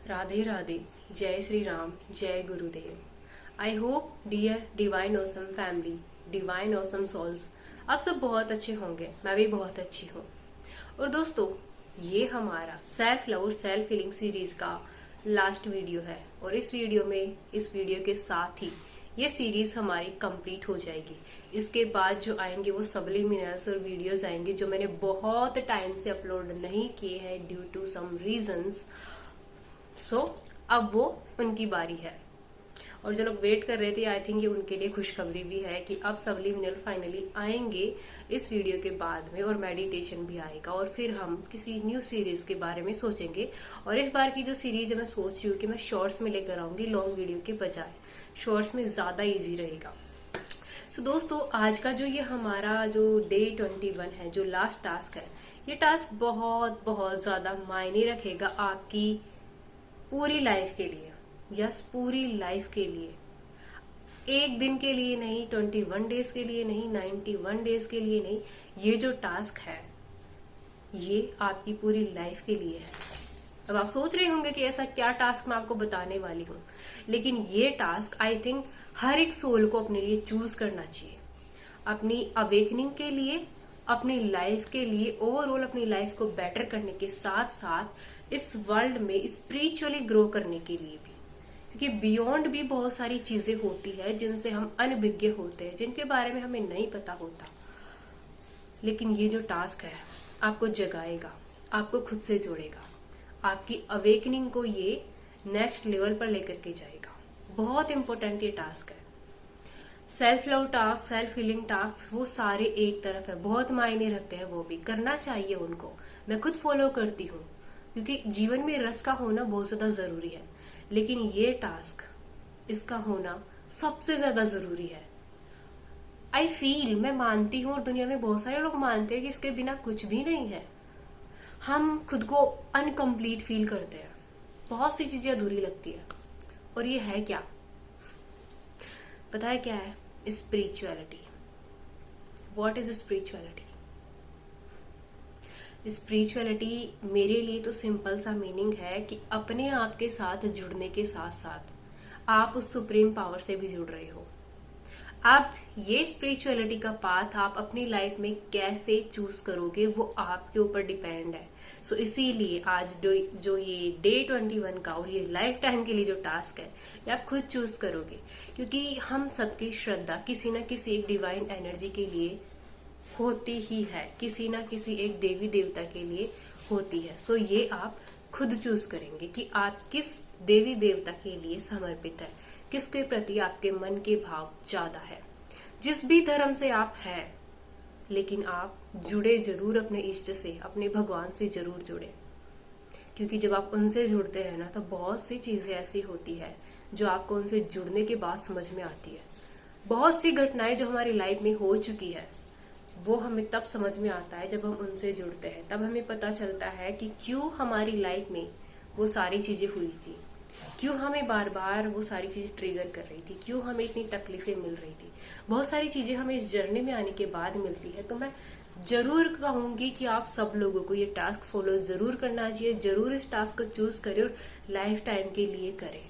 राधे राधे। जय श्री राम, जय Gurudev. I hope dear divine awesome family, divine awesome souls, आप सब बहुत अच्छे होंगे। मैं भी बहुत अच्छी हूँ। और दोस्तों, ये हमारा सेल्फ लव और सेल्फ हीलिंग सीरीज का लास्ट वीडियो है। और इस वीडियो के साथ ही ये सीरीज हमारी कंप्लीट हो जाएगी। इसके बाद जो आएंगे वो सबलिमिनल्स और वीडियोस आएंगे जो मैंने बहुत टाइम से अपलोड नहीं किए हैं ड्यू टू सम रीजंस। सो अब वो उनकी बारी है। और जो लोग वेट कर रहे थे, आई थिंक ये उनके लिए खुशखबरी भी है कि अब सबलिमिनल फाइनली आएंगे इस वीडियो के बाद में, और मेडिटेशन भी आएगा। और फिर हम किसी न्यू सीरीज के बारे में सोचेंगे। और इस बार की जो सीरीज है, मैं सोच रही हूँ कि मैं शॉर्ट्स में लेकर आऊंगी, लॉन्ग वीडियो के बजाय। शॉर्ट्स में ज्यादा इजी रहेगा। सो दोस्तों, आज का जो ये हमारा जो डे 21 है, जो लास्ट टास्क है, ये टास्क बहुत बहुत ज्यादा मायने रखेगा आपकी पूरी लाइफ के लिए। यस, पूरी लाइफ के लिए। एक दिन के लिए नहीं, 21 डेज के लिए नहीं, 91 डेज के लिए नहीं। ये जो टास्क है ये आपकी पूरी लाइफ के लिए है। अब आप सोच रहे होंगे कि ऐसा क्या टास्क मैं आपको बताने वाली हूँ, लेकिन ये टास्क आई थिंक हर एक सोल को अपने लिए चूज करना चाहिए। अपनी अवेकनिंग के लिए, अपनी लाइफ के लिए, ओवरऑल अपनी लाइफ को बेटर करने के साथ साथ इस वर्ल्ड में स्पिरिचुअली ग्रो करने के लिए भी। क्योंकि बियॉन्ड भी बहुत सारी चीजें होती है जिनसे हम अनभिज्ञ होते हैं, जिनके बारे में हमें नहीं पता होता। लेकिन ये जो टास्क है आपको जगाएगा, आपको खुद से जोड़ेगा, आपकी अवेकनिंग को ये नेक्स्ट लेवल पर लेकर के जाएगा। बहुत इंपॉर्टेंट ये टास्क है। Self love task, self healing task, वो सारे एक तरफ है, बहुत मायने रखते हैं, वो भी करना चाहिए उनको। मैं खुद फॉलो करती हूँ क्योंकि जीवन में रस का होना बहुत ज्यादा जरूरी है। लेकिन ये टास्क, इसका होना सबसे ज्यादा जरूरी है। आई फील, मैं मानती हूँ और दुनिया में बहुत सारे लोग मानते हैं कि इसके बिना कुछ भी नहीं है। हम खुद को अनकम्प्लीट फील करते हैं, बहुत सी चीजें अधूरी लगती है। और ये है क्या? पता है क्या है? Spirituality. What is spirituality? Spirituality मेरे लिए तो सिंपल सा मीनिंग है कि अपने आप के साथ जुड़ने के साथ साथ आप उस सुप्रीम पावर से भी जुड़ रहे हो। अब ये स्पिरिचुअलिटी का पाथ आप अपनी लाइफ में कैसे चूज करोगे वो आपके ऊपर डिपेंड है। सो इसीलिए आज जो ये डे 21 का और ये लाइफ टाइम के लिए जो टास्क है, ये आप खुद चूज करोगे। क्योंकि हम सबकी श्रद्धा किसी ना किसी एक डिवाइन एनर्जी के लिए होती ही है, किसी ना किसी एक देवी देवता के लिए होती है। सो ये आप खुद चूज करेंगे कि आप किस देवी देवता के लिए समर्पित है, किसके प्रति आपके मन के भाव ज्यादा है। जिस भी धर्म से आप हैं, लेकिन आप जुड़े जरूर अपने इष्ट से, अपने भगवान से जरूर जुड़े। क्योंकि जब आप उनसे जुड़ते हैं ना, तो बहुत सी चीजें ऐसी होती है जो आपको उनसे जुड़ने के बाद समझ में आती है। बहुत सी घटनाएं जो हमारी लाइफ में हो चुकी है, वो हमें तब समझ में आता है जब हम उनसे जुड़ते हैं। तब हमें पता चलता है कि क्यों हमारी लाइफ में वो सारी चीजें हुई थी, क्यों हमें बार बार वो सारी चीजें ट्रिगर कर रही थी, क्यों हमें इतनी तकलीफें मिल रही थी। बहुत सारी चीजें हमें इस जर्नी में आने के बाद मिलती है। तो मैं जरूर कहूंगी कि आप सब लोगों को ये टास्क फॉलो जरूर करना चाहिए। जरूर इस टास्क को चूज करें और लाइफ टाइम के लिए करें।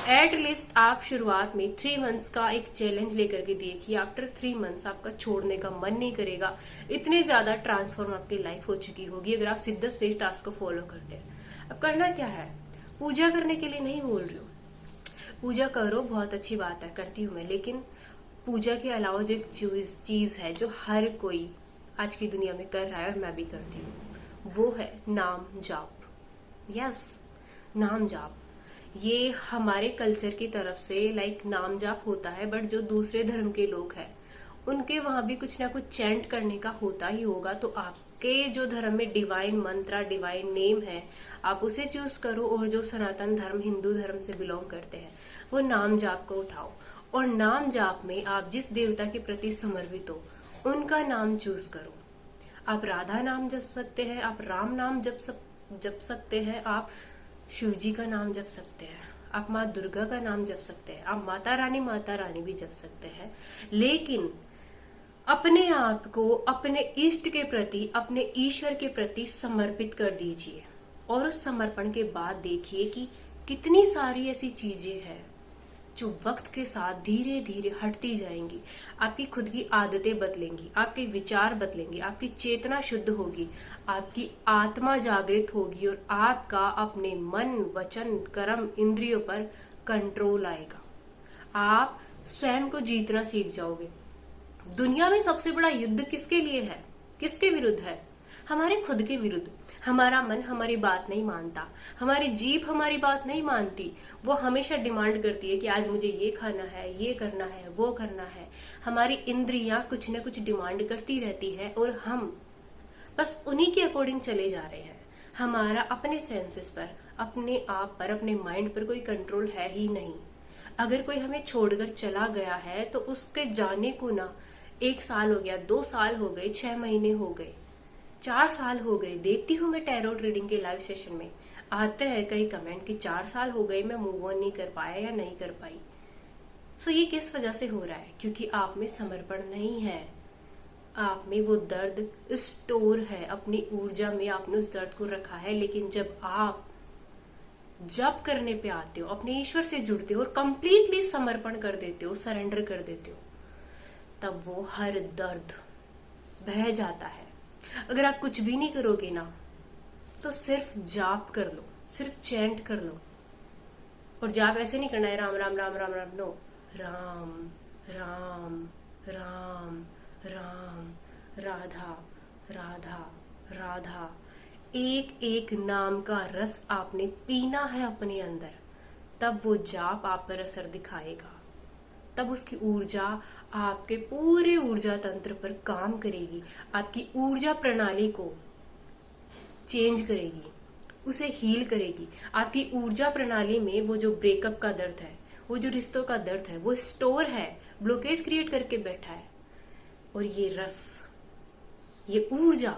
एट लीस्ट आप शुरुआत में 3 मंथ्स का एक चैलेंज लेकर के देखिए। आफ्टर 3 मंथ्स आपका छोड़ने का मन नहीं करेगा। इतने ज्यादा ट्रांसफॉर्म आपकी लाइफ हो चुकी होगी अगर आप शिद्दत से इस टास्क को फॉलो करते हैं। अब करना क्या है? पूजा करने के लिए नहीं बोल रही हूँ, पूजा करो, बहुत अच्छी बात है, करती हूँ मैं। लेकिन पूजा के अलावा जो एक चीज है जो हर कोई आज की दुनिया में कर रहा है और मैं भी करती हूँ, वो है नाम जाप। यस, नाम जाप। ये हमारे कल्चर की तरफ से नाम जाप होता है, बट जो दूसरे धर्म के लोग हैं उनके वहां भी कुछ ना कुछ चैंट करने का होता ही होगा। तो आपके जो धर्म में डिवाइन मंत्रा, डिवाइन नेम है, आप उसे चूज करो। और जो सनातन धर्म, हिंदू धर्म से बिलोंग करते हैं, वो नाम जाप को उठाओ। और नाम जाप में आप जिस देवता के प्रति समर्पित हो उनका नाम चूज करो। आप राधा नाम जप सकते हैं, आप राम नाम जप सकते हैं, आप शिव जी का नाम जप सकते हैं, आप माँ दुर्गा का नाम जप सकते हैं, आप माता रानी भी जप सकते हैं। लेकिन अपने आप को अपने इष्ट के प्रति, अपने ईश्वर के प्रति समर्पित कर दीजिए। और उस समर्पण के बाद देखिए कि कितनी सारी ऐसी चीजें हैं जो वक्त के साथ धीरे धीरे हटती जाएंगी। आपकी खुद की आदतें बदलेंगी, आपके विचार बदलेंगे, आपकी चेतना शुद्ध होगी, आपकी आत्मा जागृत होगी और आपका अपने मन, वचन, कर्म, इंद्रियों पर कंट्रोल आएगा। आप स्वयं को जीतना सीख जाओगे। दुनिया में सबसे बड़ा युद्ध किसके लिए है, किसके विरुद्ध है? हमारे खुद के विरुद्ध। हमारा मन हमारी बात नहीं मानता, हमारी जीभ हमारी बात नहीं मानती। वो हमेशा डिमांड करती है कि आज मुझे ये खाना है, ये करना है, वो करना है। हमारी इंद्रियां कुछ न कुछ डिमांड करती रहती है और हम बस उन्हीं के अकॉर्डिंग चले जा रहे हैं। हमारा अपने सेंसेस पर, अपने आप पर, अपने माइंड पर कोई कंट्रोल है ही नहीं। अगर कोई हमें छोड़कर चला गया है तो उसके जाने को ना 1 साल हो गया, 2 साल हो गए, 6 महीने हो गए, 4 साल हो गए। देखती हूँ मैं टैरोट रीडिंग के लाइव सेशन में आते हैं कई कमेंट कि 4 साल हो गए, मैं मूव ऑन नहीं कर पाया या नहीं कर पाई। सो ये किस वजह से हो रहा है? क्योंकि आप में समर्पण नहीं है। आप में वो दर्द स्टोर है, अपनी ऊर्जा में आपने उस दर्द को रखा है। लेकिन जब आप जप करने पे आते हो, अपने ईश्वर से जुड़ते हो और कंप्लीटली समर्पण कर देते हो, सरेंडर कर देते हो, तब वो हर दर्द बह जाता है। अगर आप कुछ भी नहीं करोगे ना तो सिर्फ जाप कर लो, सिर्फ चैंट कर लो। और जाप ऐसे नहीं करना है राम राम राम राम राम, नो, राम राम राम राम, राधा राधा राधा। एक एक नाम का रस आपने पीना है अपने अंदर, तब वो जाप आप पर असर दिखाएगा। तब उसकी ऊर्जा आपके पूरे ऊर्जा तंत्र पर काम करेगी, आपकी ऊर्जा प्रणाली को चेंज करेगी, उसे हील करेगी। आपकी ऊर्जा प्रणाली में वो जो ब्रेकअप का दर्द है, वो जो रिश्तों का दर्द है, वो स्टोर है, ब्लॉकेज क्रिएट करके बैठा है। और ये रस, ये ऊर्जा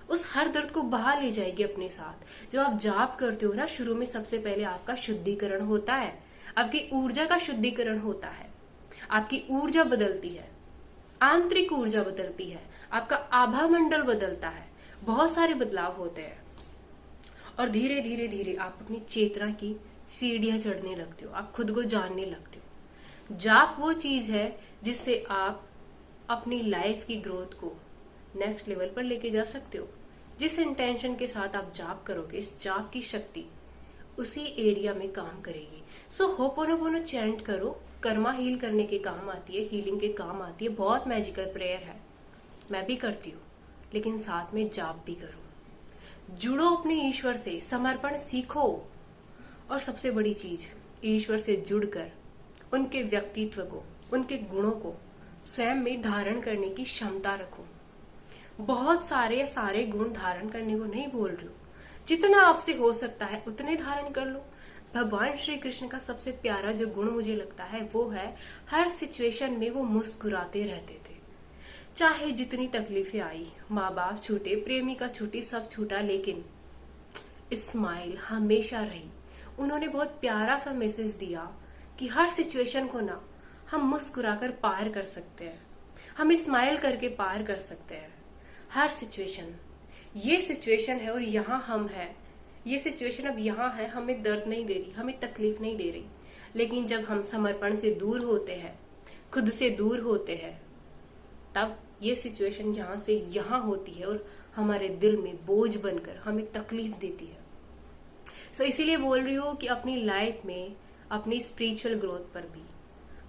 उस हर दर्द को बहा ले जाएगी अपने साथ। जब आप जाप करते हो ना, शुरू में सबसे पहले आपका शुद्धिकरण होता है, आपकी ऊर्जा का शुद्धिकरण होता है, आपकी ऊर्जा बदलती है, आंतरिक ऊर्जा बदलती है, आपका आभा मंडल बदलता है, बहुत सारे बदलाव होते हैं। और धीरे धीरे धीरे आप अपनी चेतना की सीढ़ियां चढ़ने लगते हो, आप खुद को जानने लगते हो। जाप वो चीज है जिससे आप अपनी लाइफ की ग्रोथ को नेक्स्ट लेवल पर लेके जा सकते हो। जिस इंटेंशन के साथ आप जाप करोगे, इस जाप की शक्ति उसी एरिया में काम करेगी। सो होपोनोपोनो चैंट करो, कर्मा हील करने के काम आती है, हीलिंग के काम आती है, बहुत मैजिकल प्रेयर है, मैं भी करती हूँ। लेकिन साथ में जाप भी करो, जुड़ो अपने ईश्वर से, समर्पण सीखो। और सबसे बड़ी चीज, ईश्वर से जुड़कर उनके व्यक्तित्व को, उनके गुणों को स्वयं में धारण करने की क्षमता रखो। बहुत सारे गुण धारण करने को नहीं बोल रही हूँ, जितना आपसे हो सकता है उतने धारण कर लो। भगवान श्री कृष्ण का सबसे प्यारा जो गुण मुझे लगता है वो है, हर सिचुएशन में वो मुस्कुराते रहते थे। चाहे जितनी तकलीफें आई, माँ बाप छूटे, प्रेमिका छूटी, सब छूटा, लेकिन स्माइल हमेशा रही। उन्होंने बहुत प्यारा सा मैसेज दिया कि हर सिचुएशन को ना हम मुस्कुराकर पार कर सकते हैं, हम स्माइल करके पार कर सकते हैं हर सिचुएशन। ये सिचुएशन है और यहाँ हम हैं, ये सिचुएशन अब यहाँ है, हमें दर्द नहीं दे रही, हमें तकलीफ नहीं दे रही। लेकिन जब हम समर्पण से दूर होते हैं, खुद से दूर होते हैं, तब ये सिचुएशन यहाँ से यहाँ होती है और हमारे दिल में बोझ बनकर हमें तकलीफ देती है। सो इसीलिए बोल रही हूँ कि अपनी लाइफ में अपनी स्पिरिचुअल ग्रोथ पर भी,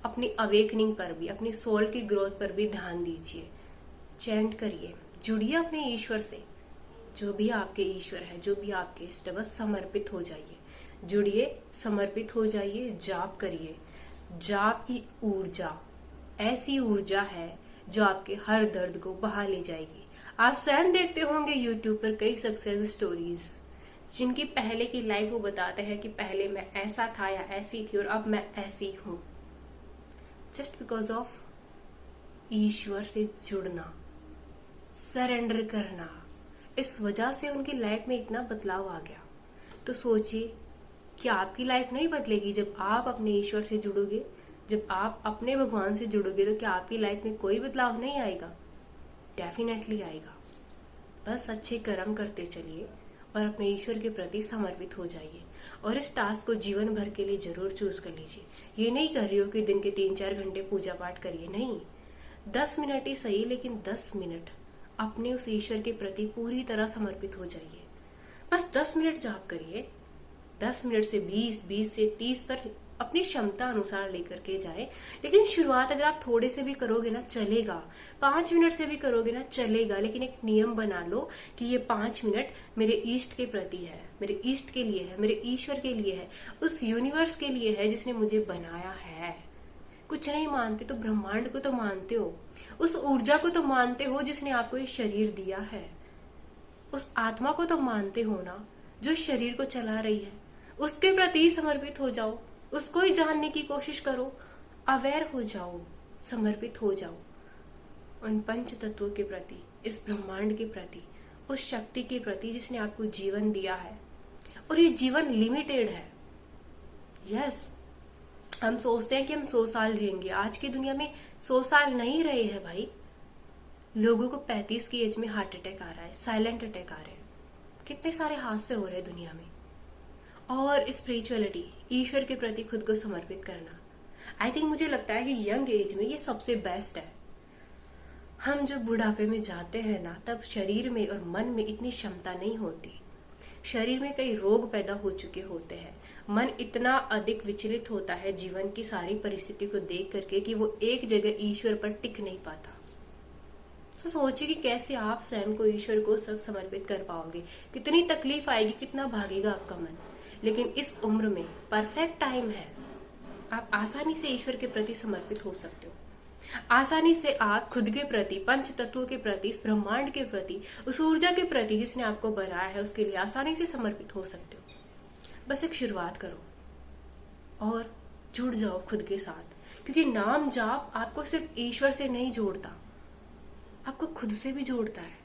अपनी अवेकनिंग पर भी, अपनी सोल की ग्रोथ पर भी ध्यान दीजिए। चैंट करिए, जुड़िए अपने ईश्वर से, जो भी आपके ईश्वर है, जो भी आपके इष्ट, बस समर्पित हो जाइए, जुड़िए, समर्पित हो जाइए, जाप करिए। जाप की ऊर्जा ऐसी ऊर्जा है जो आपके हर दर्द को बहा ले जाएगी। आप स्वयं देखते होंगे यूट्यूब पर कई सक्सेस स्टोरीज, जिनकी पहले की लाइफ वो बताते हैं कि पहले मैं ऐसा था या ऐसी थी और अब मैं ऐसी हूं, जस्ट बिकॉज ऑफ ईश्वर से जुड़ना, सरेंडर करना। इस वजह से उनकी लाइफ में इतना बदलाव आ गया। तो सोचिए कि आपकी लाइफ नहीं बदलेगी जब आप अपने ईश्वर से जुड़ोगे, जब आप अपने भगवान से जुड़ोगे, तो क्या आपकी लाइफ में कोई बदलाव नहीं आएगा? डेफिनेटली आएगा। बस अच्छे कर्म करते चलिए, और अपने ईश्वर के प्रति समर्पित हो जाइए और इस टास्क को जीवन भर के लिए जरूर चूज कर लीजिए। ये नहीं कर रही हो कि दिन के 3-4 घंटे पूजा पाठ करिए, नहीं, 10 मिनट ही सही, लेकिन 10 मिनट अपने उस ईश्वर के प्रति पूरी तरह समर्पित हो जाइए। बस 10 मिनट जाप करिए, 10 मिनट से 20, 20 से 30 पर अपनी क्षमता अनुसार लेकर के जाए। लेकिन शुरुआत अगर आप थोड़े से भी करोगे ना चलेगा, 5 मिनट से भी करोगे ना चलेगा, लेकिन एक नियम बना लो कि ये 5 मिनट मेरे इष्ट के प्रति है, मेरे इष्ट के लिए है, मेरे ईश्वर के लिए है, उस यूनिवर्स के लिए है जिसने मुझे बनाया है। कुछ नहीं मानते तो ब्रह्मांड को तो मानते हो, उस ऊर्जा को तो मानते हो जिसने आपको ये शरीर दिया है, उस आत्मा को तो मानते हो ना जो शरीर को चला रही है। उसके प्रति समर्पित हो जाओ, उसको ही जानने की कोशिश करो, अवेयर हो जाओ, समर्पित हो जाओ उन पंच तत्वों के प्रति, इस ब्रह्मांड के प्रति, उस शक्ति के प्रति जिसने आपको जीवन दिया है। और ये जीवन लिमिटेड है। यस, हम सोचते हैं कि हम 100 साल जिएंगे, आज की दुनिया में 100 साल नहीं रहे हैं भाई। लोगों को 35 की एज में हार्ट अटैक आ रहा है, साइलेंट अटैक आ रहे हैं, कितने सारे हादसे हो रहे हैं दुनिया में। और स्पिरिचुअलिटी, ईश्वर के प्रति खुद को समर्पित करना, आई थिंक मुझे लगता है कि यंग एज में ये सबसे बेस्ट है। हम जब बुढ़ापे में जाते हैं ना, तब शरीर में और मन में इतनी क्षमता नहीं होती, शरीर में कई रोग पैदा हो चुके होते हैं, मन इतना अधिक विचलित होता है जीवन की सारी परिस्थिति को देख करके कि वो एक जगह ईश्वर पर टिक नहीं पाता। तो सोचिए कि कैसे आप स्वयं को ईश्वर को समर्पित कर पाओगे, कितनी तकलीफ आएगी, कितना भागेगा आपका मन। लेकिन इस उम्र में परफेक्ट टाइम है, आप आसानी से ईश्वर के प्रति समर्पित हो सकते हो। आसानी से आप खुद के प्रति, पंच तत्वों के प्रति, इस ब्रह्मांड के प्रति, उस ऊर्जा के प्रति जिसने आपको बनाया है, उसके लिए आसानी से समर्पित हो सकते हो। बस एक शुरुआत करो और जुड़ जाओ खुद के साथ, क्योंकि नाम जाप आपको सिर्फ ईश्वर से नहीं जोड़ता, आपको खुद से भी जोड़ता है।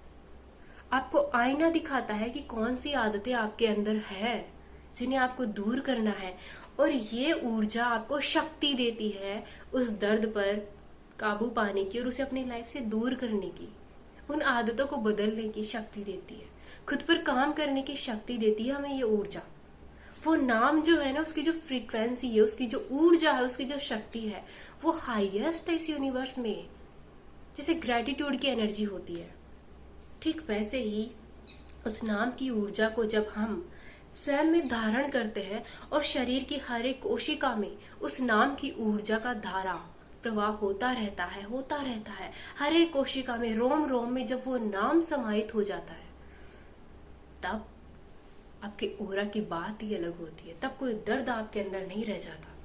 आपको आईना दिखाता है कि कौन सी आदतें आपके अंदर है जिन्हें आपको दूर करना है, और ये ऊर्जा आपको शक्ति देती है उस दर्द पर काबू पाने की और उसे अपनी लाइफ से दूर करने की, उन आदतों को बदलने की शक्ति देती है, खुद पर काम करने की शक्ति देती है हमें ये ऊर्जा। वो नाम जो है ना, उसकी जो फ्रीक्वेंसी है, उसकी जो ऊर्जा है, उसकी जो शक्ति है, वो हाईएस्ट है इस यूनिवर्स में। जैसे ग्रेटिट्यूड की एनर्जी होती है, ठीक वैसे ही उस नाम की ऊर्जा को जब हम स्वयं में धारण करते हैं और शरीर की हर एक कोशिका में उस नाम की ऊर्जा का धारा प्रवाह होता रहता है, हर एक कोशिका में, रोम रोम में जब वो नाम समाहित हो जाता है, तब आपके ओरा की बात ही अलग होती है। तब कोई दर्द आपके अंदर नहीं रह जाता,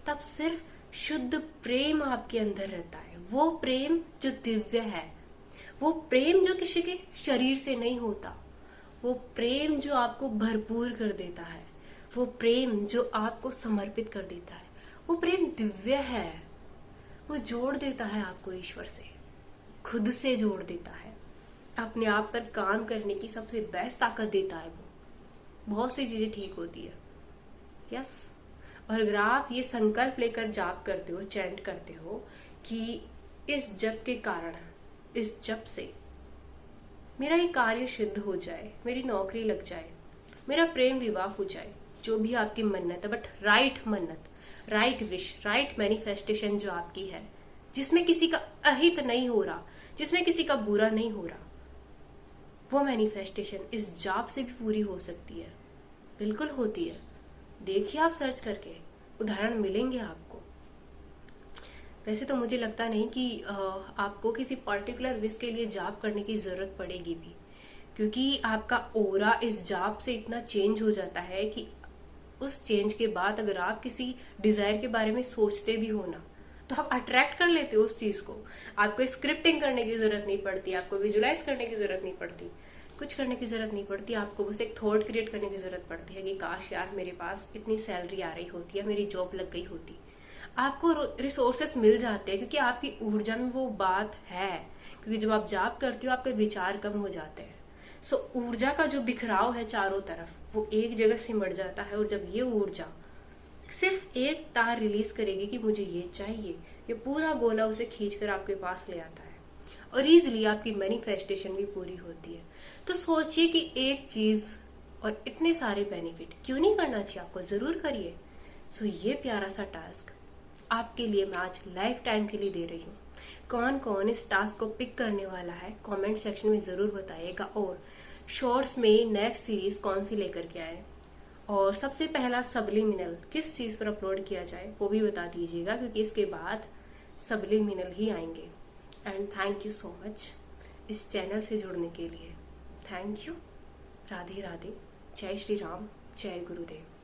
तब सिर्फ शुद्ध प्रेम आपके अंदर रहता है। वो प्रेम जो दिव्य है, वो प्रेम जो किसी के शरीर से नहीं होता, वो प्रेम जो आपको भरपूर कर देता है, वो प्रेम जो आपको समर्पित कर देता है, वो प्रेम दिव्य है। वो जोड़ देता है आपको ईश्वर से, खुद से जोड़ देता है, अपने आप पर काम करने की सबसे बेस्ट ताकत देता है। वो बहुत सी चीजें ठीक होती है। यस, और अगर आप ये संकल्प लेकर जाप करते हो, चैंट करते हो कि इस जप के कारण, इस जप से मेरा ये कार्य सिद्ध हो जाए, मेरी नौकरी लग जाए, मेरा प्रेम विवाह हो जाए, जो भी आपकी मन्नत है, बट राइट मन्नत, राइट विश, राइट मैनिफेस्टेशन जो आपकी है, जिसमें किसी का अहित नहीं हो रहा, जिसमें किसी का बुरा नहीं हो रहा, वो मैनिफेस्टेशन इस जाप से भी पूरी हो सकती है। बिल्कुल होती है, देखिए आप सर्च करके, उदाहरण मिलेंगे आपको। वैसे तो मुझे लगता नहीं कि आपको किसी पर्टिकुलर विश के लिए जाप करने की जरूरत पड़ेगी भी, क्योंकि आपका ओरा इस जाप से इतना चेंज हो जाता है कि उस चेंज के बाद अगर आप किसी डिजायर के बारे में सोचते भी हो ना, तो आप अट्रैक्ट कर लेते हो उस चीज को। आपको स्क्रिप्टिंग करने की जरूरत नहीं पड़ती, आपको विजुलाइज करने की जरूरत नहीं पड़ती, कुछ करने की जरूरत नहीं पड़ती। आपको बस एक थॉट क्रिएट करने की जरूरत पड़ती है कि काश यार मेरे पास इतनी सैलरी आ रही होती है, मेरी जॉब लग गई होती। आपको रिसोर्सेस मिल जाते हैं क्योंकि आपकी ऊर्जा में वो बात है। क्योंकि जब आप जाप करते हो आपके विचार कम हो जाते हैं, सो ऊर्जा का जो बिखराव है चारों तरफ, वो एक जगह सिमट जाता है। और जब ये ऊर्जा सिर्फ एक तार रिलीज करेगी कि मुझे ये चाहिए, ये पूरा गोला उसे खींचकर आपके पास ले आता है और इजीली आपकी मैनिफेस्टेशन भी पूरी होती है। तो सोचिए कि एक चीज और इतने सारे बेनिफिट, क्यों नहीं करना चाहिए आपको, ज़रूर करिए। सो ये प्यारा सा टास्क आपके लिए मैं आज लाइफ टाइम के लिए दे रही हूँ। कौन कौन इस टास्क को पिक करने वाला है कमेंट सेक्शन में ज़रूर बताइएगा, और शॉर्ट्स में नेक्स्ट सीरीज़ कौन सी लेकर के आए, और सबसे पहला सबलिमिनल किस चीज़ पर अपलोड किया जाए वो भी बता दीजिएगा, क्योंकि इसके बाद सबलिमिनल ही आएंगे। And thank you so much इस चैनल से जुड़ने के लिए। Thank you. राधे राधे। जय श्री राम, जय गुरुदेव।